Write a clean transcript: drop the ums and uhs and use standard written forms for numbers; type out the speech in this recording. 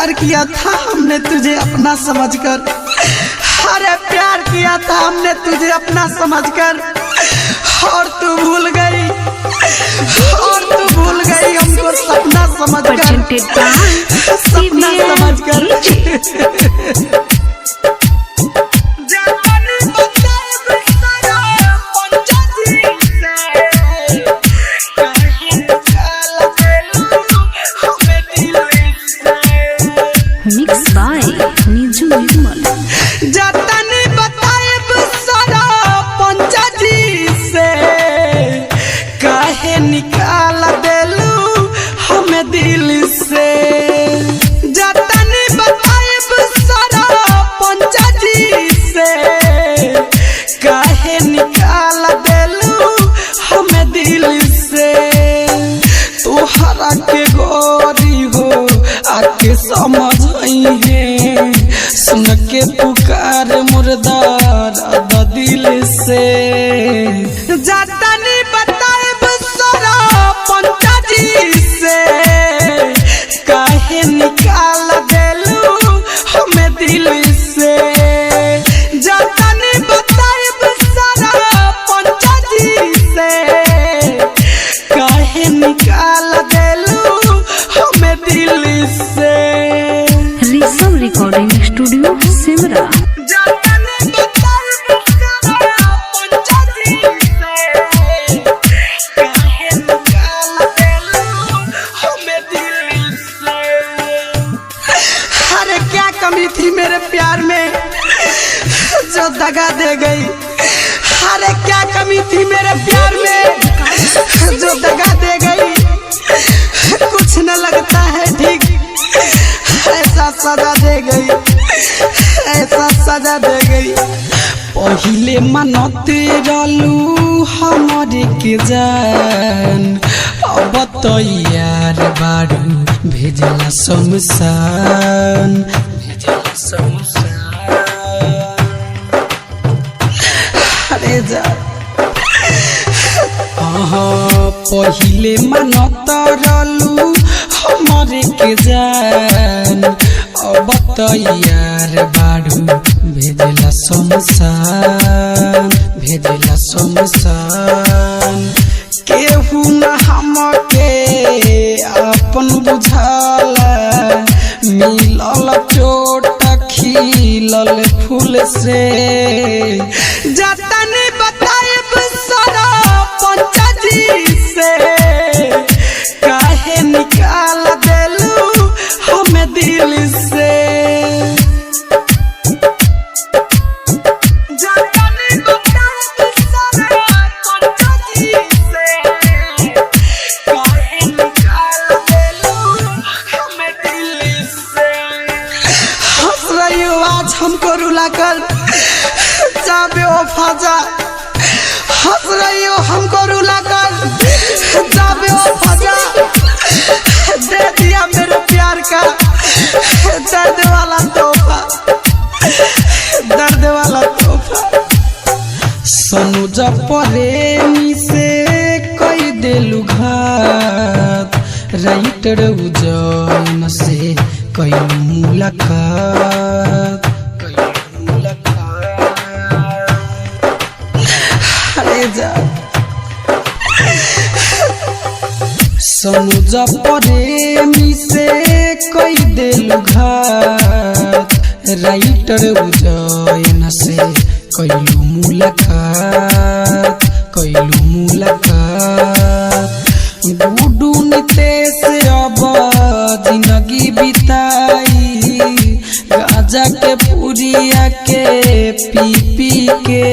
प्यार किया था हमने तुझे अपना समझकर, अरे प्यार किया था हमने तुझे अपना समझकर, और तू भूल गई, और तू भूल गई हमको सपना समझकर, सपना समझकर। मिक्स बाय निजू निर्मल। जातनी बताएब सारा पंचाजी से, काहे निकाल देलू हमें दिल से। जातनी बताएब सारा पंचाजी से, काहे निकाल देलू हमें दिल से। तोहरा के गोरी हो आके समझ है, सुन के पुकार मुर्दार दिल से। जातनी बताएब सारा पंचाजी से, काहे निकाल देलू हमें दिल से। जातनी बताएब सारा पंचाजी से, काहे निकाल देलू हमें दिल से। Rishabh recording studio Simra. अरे क्या कमी थी मेरे प्यार में जो दगा दे गई, अरे क्या कमी थी मेरे प्यार में जो दगा दे गई। कुछ न लगता है ठीक, ऐसा सजा दे गई, ऐसा सजा दे गई। पहिले मनते रहलू हमारे के जान, अब तो यार बारू भेजला शमशान, भेजला शमशान। अरे जा पहिले मनत रहलू हमारे के जान, अब तो यार बारू भेजला शमशान, भेजला शमशान। केहू न हमके अपन बुझाला, मिलल चोट खिलल फूल से। जातनी बताएब सारा पंचाजी से, काहे निकाल देलू हमें दिल से। आज हमको रुला कर जाबे वफा जा, हंस रही हो हमको रुला कर जाबे वफा जा। दे दिया मेरे प्यार का दर्द वाला तोहफा, दर्द वाला तोहफा। सोनू जब प्रेमी से कई देलू घात, राइटर उजैन से कई मुलाकात, कई मुलाकात। अरे जा सोनू जब प्रेमी से कई देलू घात, राइटर उजैन से कैलू मुलाकात, कैलू मुलाकात। गुडू नितेश अब जिंदगी बिताई, गाजा के पुरिया के पी पी के।